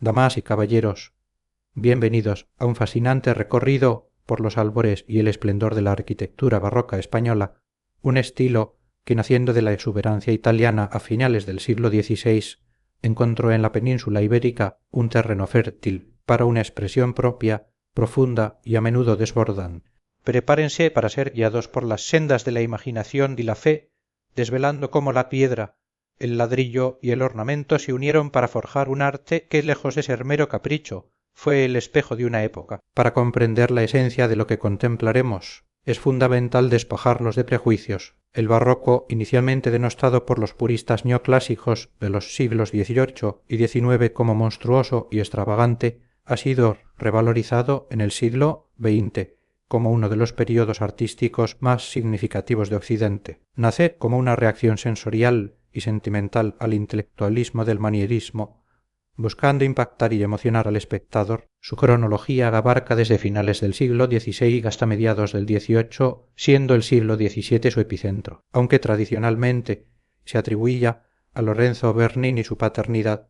Damas y caballeros, bienvenidos a un fascinante recorrido por los albores y el esplendor de la arquitectura barroca española, un estilo que naciendo de la exuberancia italiana a finales del siglo XVI encontró en la península ibérica un terreno fértil para una expresión propia, profunda y a menudo desbordante. Prepárense para ser guiados por las sendas de la imaginación y la fe, desvelando cómo la piedra, el ladrillo y el ornamento se unieron para forjar un arte que, lejos de ser mero capricho, fue el espejo de una época. Para comprender la esencia de lo que contemplaremos, es fundamental despojarlos de prejuicios. El barroco, inicialmente denostado por los puristas neoclásicos de los siglos XVIII y XIX como monstruoso y extravagante, ha sido revalorizado en el siglo XX como uno de los períodos artísticos más significativos de Occidente. Nace como una reacción sensorial y sentimental al intelectualismo del manierismo, buscando impactar y emocionar al espectador. Su cronología abarca desde finales del siglo XVI hasta mediados del XVIII, siendo el siglo XVII su epicentro, aunque tradicionalmente se atribuía a Lorenzo Bernini su paternidad.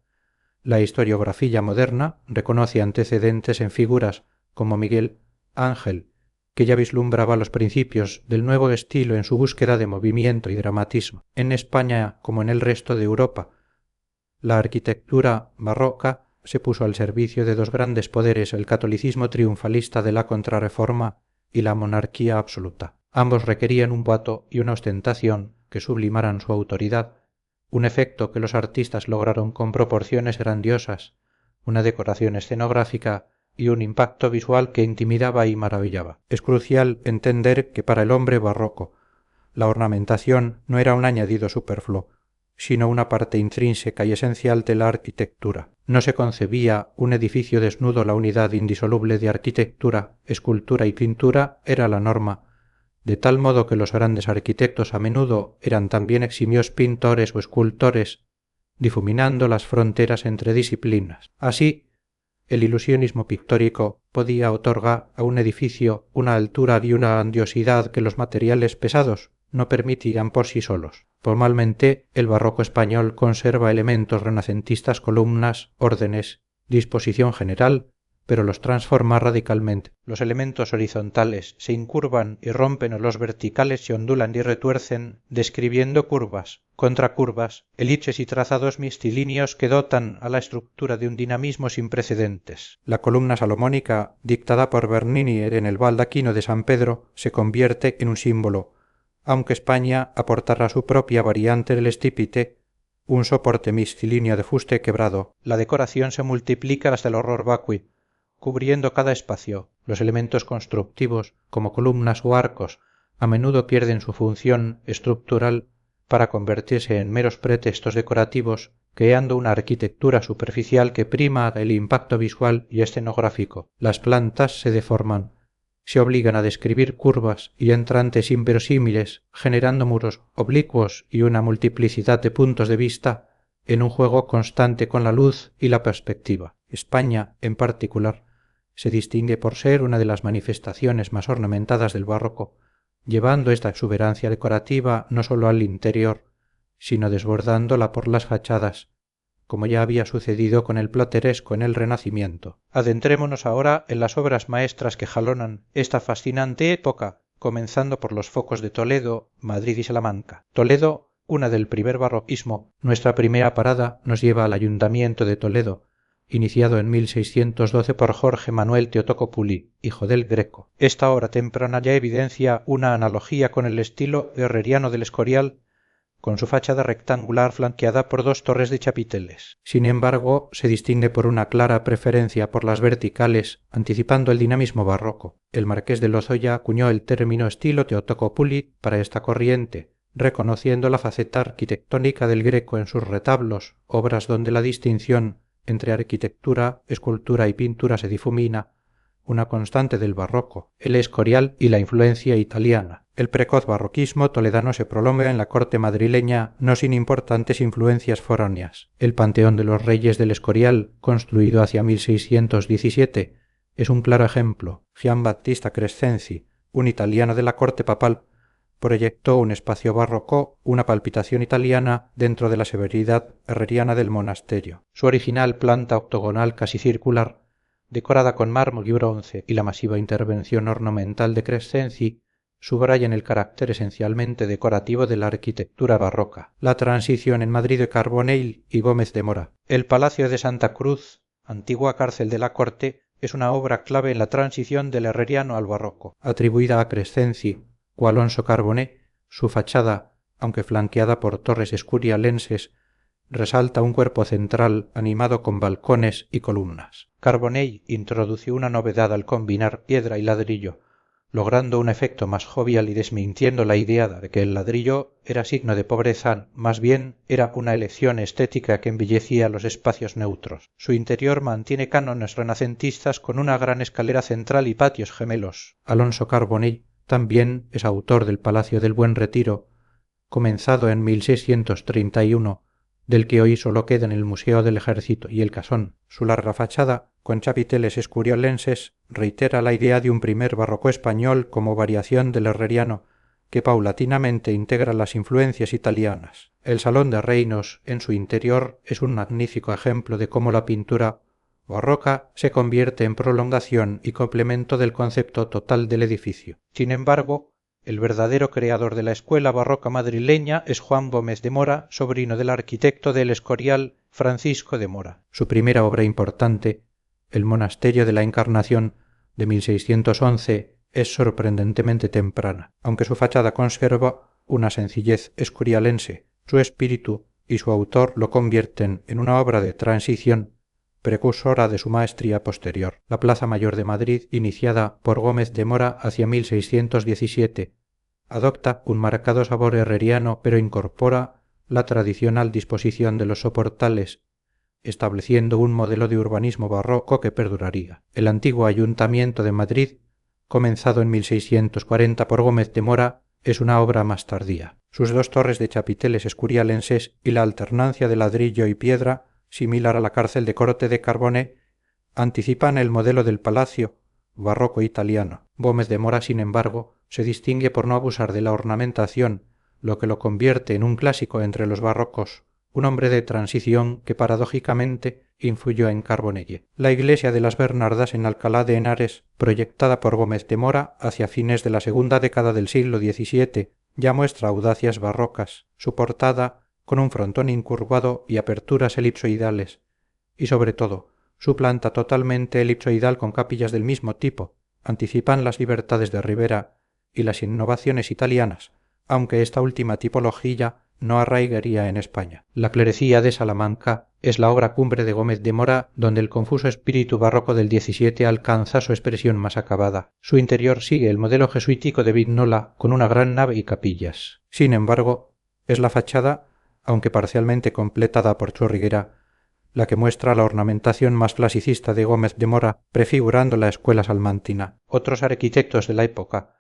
La historiografía moderna reconoce antecedentes en figuras como Miguel Ángel, que ya vislumbraba los principios del nuevo estilo en su búsqueda de movimiento y dramatismo. En España, como en el resto de Europa, la arquitectura barroca se puso al servicio de dos grandes poderes, el catolicismo triunfalista de la Contrarreforma y la monarquía absoluta. Ambos requerían un boato y una ostentación que sublimaran su autoridad, un efecto que los artistas lograron con proporciones grandiosas, una decoración escenográfica y un impacto visual que intimidaba y maravillaba. Es crucial entender que para el hombre barroco la ornamentación no era un añadido superfluo, sino una parte intrínseca y esencial de la arquitectura. No se concebía un edificio desnudo, la unidad indisoluble de arquitectura, escultura y pintura era la norma, de tal modo que los grandes arquitectos a menudo eran también eximios pintores o escultores, difuminando las fronteras entre disciplinas. Así, el ilusionismo pictórico podía otorgar a un edificio una altura y una grandiosidad que los materiales pesados no permitían por sí solos. Formalmente, el barroco español conserva elementos renacentistas, columnas, órdenes, disposición general, pero los transforma radicalmente. Los elementos horizontales se incurvan y rompen o los verticales se ondulan y retuercen, describiendo curvas, contracurvas, elipses y trazados mixtilíneos que dotan a la estructura de un dinamismo sin precedentes. La columna salomónica, dictada por Bernini en el baldaquino de San Pedro, se convierte en un símbolo, aunque España aportará su propia variante del estípite, un soporte mixtilíneo de fuste quebrado. La decoración se multiplica hasta el horror vacui, cubriendo cada espacio. Los elementos constructivos, como columnas o arcos, a menudo pierden su función estructural para convertirse en meros pretextos decorativos, creando una arquitectura superficial que prima el impacto visual y escenográfico. Las plantas se deforman, se obligan a describir curvas y entrantes inverosímiles, generando muros oblicuos y una multiplicidad de puntos de vista en un juego constante con la luz y la perspectiva. España, en particular, se distingue por ser una de las manifestaciones más ornamentadas del barroco, llevando esta exuberancia decorativa no sólo al interior, sino desbordándola por las fachadas, como ya había sucedido con el plateresco en el Renacimiento. Adentrémonos ahora en las obras maestras que jalonan esta fascinante época, comenzando por los focos de Toledo, Madrid y Salamanca. Toledo, una del primer barroquismo, nuestra primera parada nos lleva al Ayuntamiento de Toledo, iniciado en 1612 por Jorge Manuel Teotocopuli, hijo del Greco. Esta obra temprana ya evidencia una analogía con el estilo herreriano del Escorial, con su fachada rectangular flanqueada por dos torres de chapiteles. Sin embargo, se distingue por una clara preferencia por las verticales, anticipando el dinamismo barroco. El marqués de Lozoya acuñó el término estilo Teotocopuli para esta corriente, reconociendo la faceta arquitectónica del Greco en sus retablos, obras donde la distinción entre arquitectura, escultura y pintura se difumina, una constante del barroco, el Escorial y la influencia italiana. El precoz barroquismo toledano se prolonga en la corte madrileña no sin importantes influencias foráneas. El Panteón de los Reyes del Escorial, construido hacia 1617, es un claro ejemplo. Gian Battista Crescenzi, un italiano de la corte papal, proyectó un espacio barroco, una palpitación italiana dentro de la severidad herreriana del monasterio. Su original planta octogonal casi circular, decorada con mármol y bronce, y la masiva intervención ornamental de Crescenzi subrayan el carácter esencialmente decorativo de la arquitectura barroca. La transición en Madrid de Carbonell y Gómez de Mora. El Palacio de Santa Cruz, antigua cárcel de la corte, es una obra clave en la transición del herreriano al barroco. Atribuida a Crescenzi o Alonso Carboné, su fachada, aunque flanqueada por torres escurialenses, resalta un cuerpo central animado con balcones y columnas. Carbonell introdució una novedad al combinar piedra y ladrillo, logrando un efecto más jovial y desmintiendo la idea de que el ladrillo era signo de pobreza, más bien era una elección estética que embellecía los espacios neutros. Su interior mantiene cánones renacentistas con una gran escalera central y patios gemelos. Alonso Carbonell también es autor del Palacio del Buen Retiro, comenzado en 1631, del que hoy solo quedan el Museo del Ejército y el Casón. Su larga fachada, con chapiteles escuriolenses, reitera la idea de un primer barroco español como variación del herreriano, que paulatinamente integra las influencias italianas. El Salón de Reinos, en su interior, es un magnífico ejemplo de cómo la pintura barroca se convierte en prolongación y complemento del concepto total del edificio. Sin embargo, el verdadero creador de la escuela barroca madrileña es Juan Gómez de Mora, sobrino del arquitecto del Escorial Francisco de Mora. Su primera obra importante, el Monasterio de la Encarnación, de 1611, es sorprendentemente temprana, aunque su fachada conserva una sencillez escurialense. Su espíritu y su autor lo convierten en una obra de transición precursora de su maestría posterior. La Plaza Mayor de Madrid, iniciada por Gómez de Mora hacia 1617, adopta un marcado sabor herreriano, pero incorpora la tradicional disposición de los soportales, estableciendo un modelo de urbanismo barroco que perduraría. El antiguo Ayuntamiento de Madrid, comenzado en 1640 por Gómez de Mora, es una obra más tardía. Sus dos torres de chapiteles escurialenses y la alternancia de ladrillo y piedra, similar a la cárcel de corte de Carbone, anticipan el modelo del palacio barroco italiano. Gómez de Mora, sin embargo, se distingue por no abusar de la ornamentación, lo que lo convierte en un clásico entre los barrocos, un hombre de transición que paradójicamente influyó en Carbonell. La iglesia de las Bernardas en Alcalá de Henares, proyectada por Gómez de Mora hacia fines de la segunda década del siglo XVII, ya muestra audacias barrocas. Su portada, con un frontón incurvado y aperturas elipsoidales, y sobre todo, su planta totalmente elipsoidal con capillas del mismo tipo, anticipan las libertades de Ribera y las innovaciones italianas, aunque esta última tipología no arraigaría en España. La clerecía de Salamanca es la obra cumbre de Gómez de Mora, donde el confuso espíritu barroco del XVII alcanza su expresión más acabada. Su interior sigue el modelo jesuítico de Vignola, con una gran nave y capillas. Sin embargo, es la fachada, aunque parcialmente completada por Churriguera, la que muestra la ornamentación más clasicista de Gómez de Mora, prefigurando la escuela salmantina. Otros arquitectos de la época,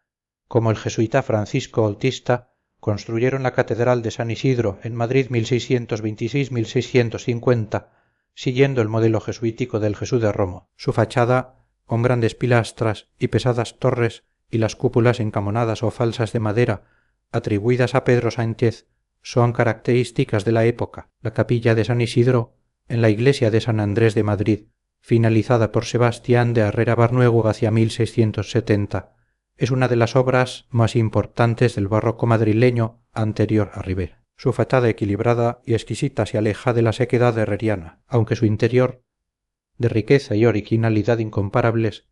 como el jesuita Francisco Oltista, construyeron la Catedral de San Isidro en Madrid 1626-1650, siguiendo el modelo jesuítico del Jesús de Romo. Su fachada, con grandes pilastras y pesadas torres y las cúpulas encamonadas o falsas de madera, atribuidas a Pedro Sánchez, son características de la época. La capilla de San Isidro, en la iglesia de San Andrés de Madrid, finalizada por Sebastián de Herrera Barnuevo hacia 1670, es una de las obras más importantes del barroco madrileño anterior a Ribera. Su fachada equilibrada y exquisita se aleja de la sequedad herreriana, aunque su interior, de riqueza y originalidad incomparables,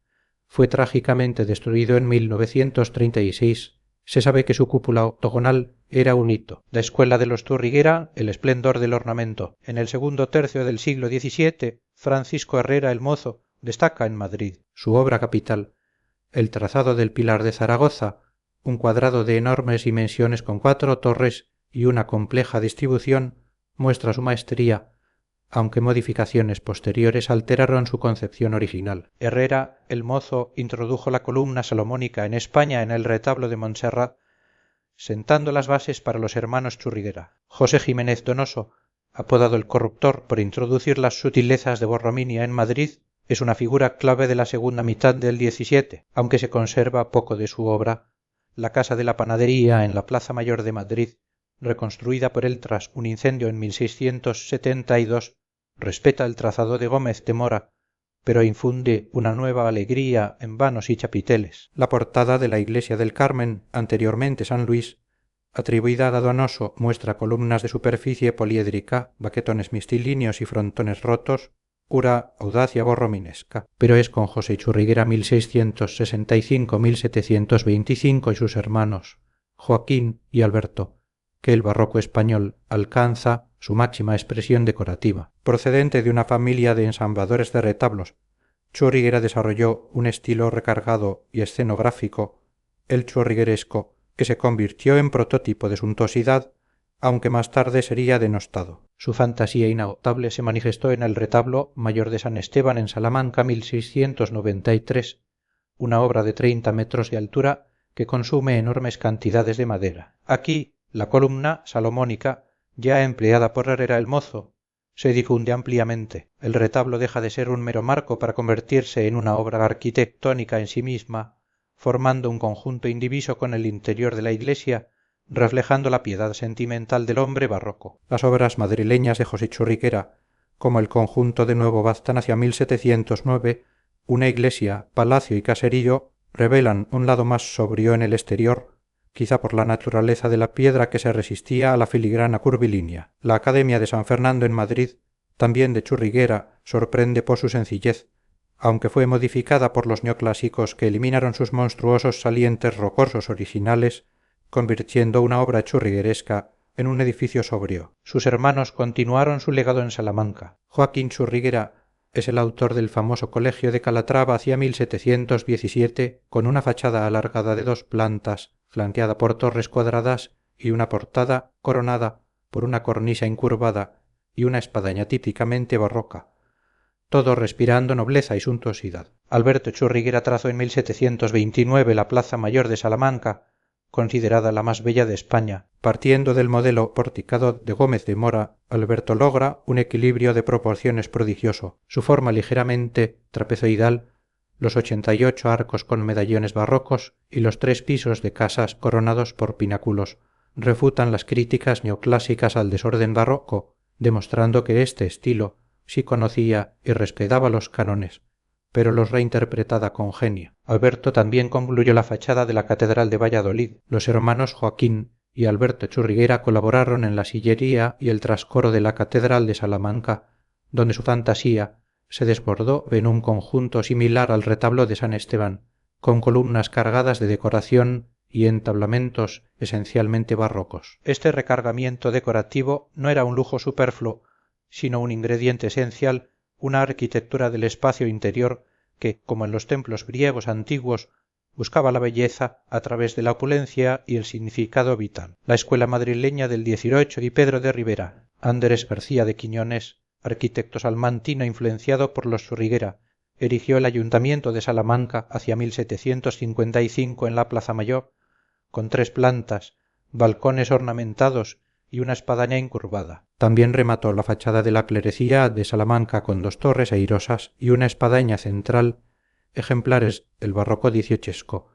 fue trágicamente destruido en 1936. Se sabe que su cúpula octogonal era un hito. La escuela de los Churriguera, el esplendor del ornamento. En el segundo tercio del siglo XVII, Francisco Herrera el Mozo destaca en Madrid. Su obra capital, el trazado del Pilar de Zaragoza, un cuadrado de enormes dimensiones con 4 torres y una compleja distribución, muestra su maestría, aunque modificaciones posteriores alteraron su concepción original. Herrera el Mozo introdujo la columna salomónica en España en el retablo de Montserrat, sentando las bases para los hermanos Churriguera. José Jiménez Donoso, apodado el Corruptor por introducir las sutilezas de Borrominia en Madrid, es una figura clave de la segunda mitad del XVII, aunque se conserva poco de su obra, la casa de la panadería en la Plaza Mayor de Madrid, reconstruida por él tras un incendio en 1672, respeta el trazado de Gómez de Mora, pero infunde una nueva alegría en vanos y chapiteles. La portada de la iglesia del Carmen, anteriormente San Luis, atribuida a Donoso, muestra columnas de superficie poliédrica, baquetones mistilíneos y frontones rotos, pura audacia borrominesca, pero es con José Churriguera 1665-1725 y sus hermanos Joaquín y Alberto que el barroco español alcanza su máxima expresión decorativa. Procedente de una familia de ensambladores de retablos, Churriguera desarrolló un estilo recargado y escenográfico, el churrigueresco, que se convirtió en prototipo de suntuosidad, aunque más tarde sería denostado. Su fantasía inagotable se manifestó en el retablo mayor de San Esteban en Salamanca 1693, una obra de 30 metros de altura que consume enormes cantidades de madera. Aquí la columna salomónica, ya empleada por Herrera el Mozo, se difunde ampliamente. El retablo deja de ser un mero marco para convertirse en una obra arquitectónica en sí misma, formando un conjunto indiviso con el interior de la iglesia, reflejando la piedad sentimental del hombre barroco. Las obras madrileñas de José Churriguera, como el conjunto de Nuevo Baztán hacia 1709, una iglesia, palacio y caserío, revelan un lado más sobrio en el exterior, quizá por la naturaleza de la piedra que se resistía a la filigrana curvilínea. La Academia de San Fernando en Madrid, también de Churriguera, sorprende por su sencillez, aunque fue modificada por los neoclásicos que eliminaron sus monstruosos salientes rocosos originales, convirtiendo una obra churrigueresca en un edificio sobrio. Sus hermanos continuaron su legado en Salamanca. Joaquín Churriguera es el autor del famoso Colegio de Calatrava hacia 1717, con una fachada alargada de 2 plantas, flanqueada por torres cuadradas y una portada coronada por una cornisa incurvada y una espadaña típicamente barroca, todo respirando nobleza y suntuosidad. Alberto Churriguera trazó en 1729 la Plaza Mayor de Salamanca, considerada la más bella de España. Partiendo del modelo porticado de Gómez de Mora, Alberto logra un equilibrio de proporciones prodigioso. Su forma ligeramente trapezoidal, los 88 arcos con medallones barrocos y los 3 pisos de casas coronados por pináculos refutan las críticas neoclásicas al desorden barroco, demostrando que este estilo sí conocía y respetaba los cánones, pero los reinterpretada con genio. Alberto también concluyó la fachada de la Catedral de Valladolid. Los hermanos Joaquín y Alberto Churriguera colaboraron en la sillería y el trascoro de la Catedral de Salamanca, donde su fantasía se desbordó en un conjunto similar al retablo de San Esteban, con columnas cargadas de decoración y entablamentos esencialmente barrocos. Este recargamiento decorativo no era un lujo superfluo, sino un ingrediente esencial, una arquitectura del espacio interior que, como en los templos griegos antiguos, buscaba la belleza a través de la opulencia y el significado vital. La escuela madrileña del 18 y Pedro de Rivera, Andrés García de Quiñones, arquitecto salmantino influenciado por los Churriguera, erigió el ayuntamiento de Salamanca hacia 1755 en la Plaza Mayor, con 3 plantas, balcones ornamentados y una espadaña incurvada. También remató la fachada de la clerecía de Salamanca con 2 torres airosas y una espadaña central, ejemplares del barroco dieciochesco,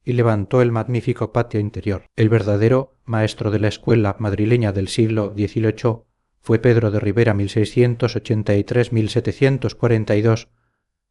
y levantó el magnífico patio interior. El verdadero maestro de la escuela madrileña del siglo XVIII fue Pedro de Rivera 1683-1742,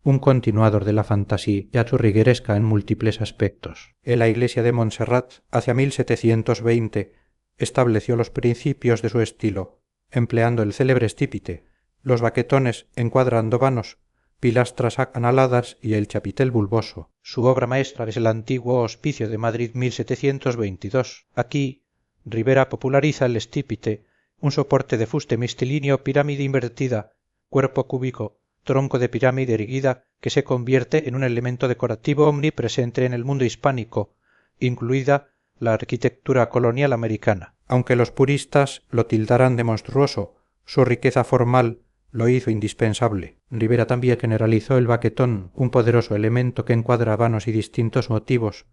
un continuador de la fantasía churrigueresca en múltiples aspectos. En la iglesia de Montserrat, hacia 1720, estableció los principios de su estilo, empleando el célebre estípite, los baquetones encuadrando vanos, pilastras acanaladas y el chapitel bulboso. Su obra maestra es el antiguo Hospicio de Madrid 1722. Aquí, Rivera populariza el estípite, un soporte de fuste mistilíneo, pirámide invertida, cuerpo cúbico, tronco de pirámide erguida que se convierte en un elemento decorativo omnipresente en el mundo hispánico, incluida la arquitectura colonial americana. Aunque los puristas lo tildaran de monstruoso, su riqueza formal lo hizo indispensable. Rivera también generalizó el baquetón, un poderoso elemento que encuadra vanos y distintos motivos,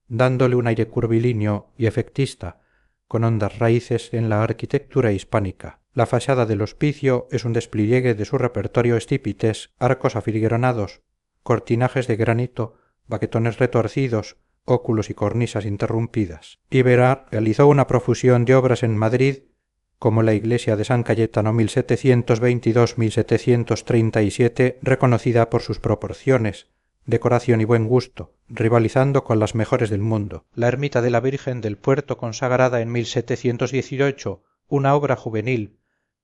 dándole un aire curvilíneo y efectista, con hondas raíces en la arquitectura hispánica. La fachada del hospicio es un despliegue de su repertorio estípites, arcos afiligranados, cortinajes de granito, baquetones retorcidos, óculos y cornisas interrumpidas. Ibera realizó una profusión de obras en Madrid, como la iglesia de San Cayetano 1722-1737, reconocida por sus proporciones, decoración y buen gusto, rivalizando con las mejores del mundo. La ermita de la Virgen del Puerto, consagrada en 1718, una obra juvenil,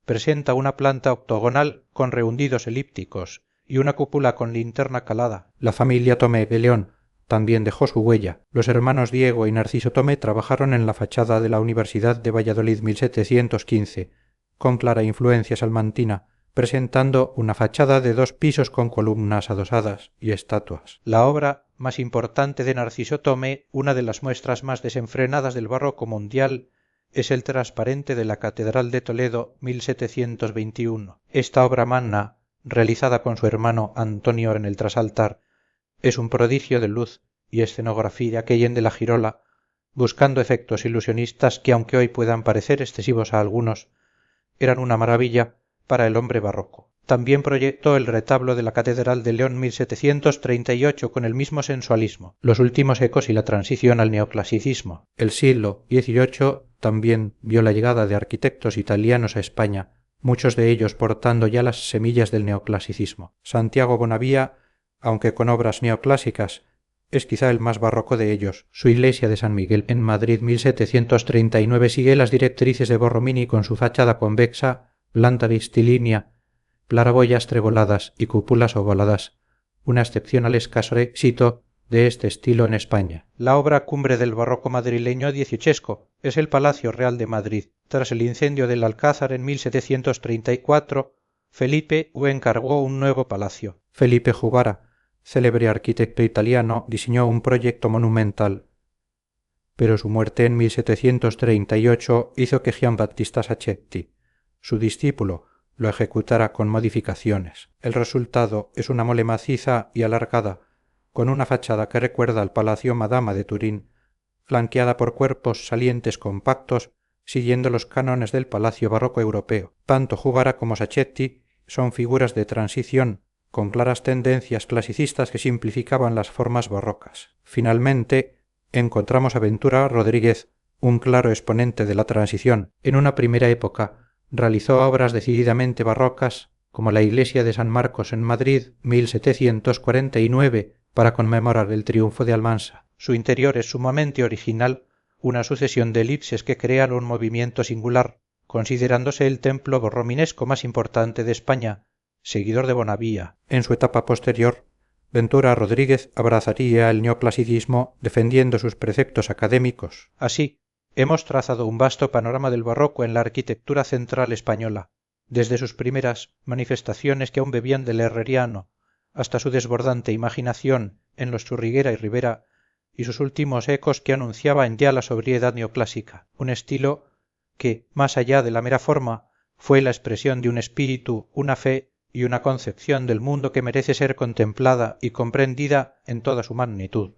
presenta una planta octogonal con rehundidos elípticos y una cúpula con linterna calada. La familia Tomé de León también dejó su huella. Los hermanos Diego y Narciso Tomé trabajaron en la fachada de la Universidad de Valladolid 1715, con clara influencia salmantina, presentando una fachada de 2 pisos con columnas adosadas y estatuas. La obra más importante de Narciso Tomé, una de las muestras más desenfrenadas del barroco mundial, es el transparente de la Catedral de Toledo 1721. Esta obra magna, realizada con su hermano Antonio en el trasaltar, es un prodigio de luz y escenografía aquellen de la Girola, buscando efectos ilusionistas que, aunque hoy puedan parecer excesivos a algunos, eran una maravilla para el hombre barroco. También proyectó el retablo de la Catedral de León 1738 con el mismo sensualismo, los últimos ecos y la transición al neoclasicismo. El siglo XVIII también vio la llegada de arquitectos italianos a España, muchos de ellos portando ya las semillas del neoclasicismo. Santiago Bonavía, aunque con obras neoclásicas, es quizá el más barroco de ellos. Su iglesia de San Miguel en Madrid 1739 sigue las directrices de Borromini con su fachada convexa, planta listilínea, claraboyas treboladas y cúpulas ovaladas, una excepcional escaso éxito de este estilo en España. La obra cumbre del barroco madrileño dieciochesco es el Palacio Real de Madrid. Tras el incendio del Alcázar en 1734, Felipe encargó un nuevo palacio. Felipe Juvara, célebre arquitecto italiano, diseñó un proyecto monumental, pero su muerte en 1738 hizo que Giambattista Sacchetti, su discípulo, lo ejecutara con modificaciones. El resultado es una mole maciza y alargada, con una fachada que recuerda al Palacio Madama de Turín, flanqueada por cuerpos salientes compactos, siguiendo los cánones del palacio barroco europeo. Tanto Juvara como Sacchetti son figuras de transición, con claras tendencias clasicistas que simplificaban las formas barrocas. Finalmente, encontramos a Ventura Rodríguez, un claro exponente de la transición. En una primera época realizó obras decididamente barrocas, como la iglesia de San Marcos en Madrid 1749, para conmemorar el triunfo de Almansa. Su interior es sumamente original, una sucesión de elipses que crean un movimiento singular, considerándose el templo borrominesco más importante de España, seguidor de Bonavía. En su etapa posterior, Ventura Rodríguez abrazaría el neoclasicismo defendiendo sus preceptos académicos. Así, hemos trazado un vasto panorama del barroco en la arquitectura central española, desde sus primeras manifestaciones que aún bebían del herreriano, hasta su desbordante imaginación en los Churriguera y Rivera, y sus últimos ecos que anunciaban ya la sobriedad neoclásica, un estilo que, más allá de la mera forma, fue la expresión de un espíritu, una fe y una concepción del mundo que merece ser contemplada y comprendida en toda su magnitud.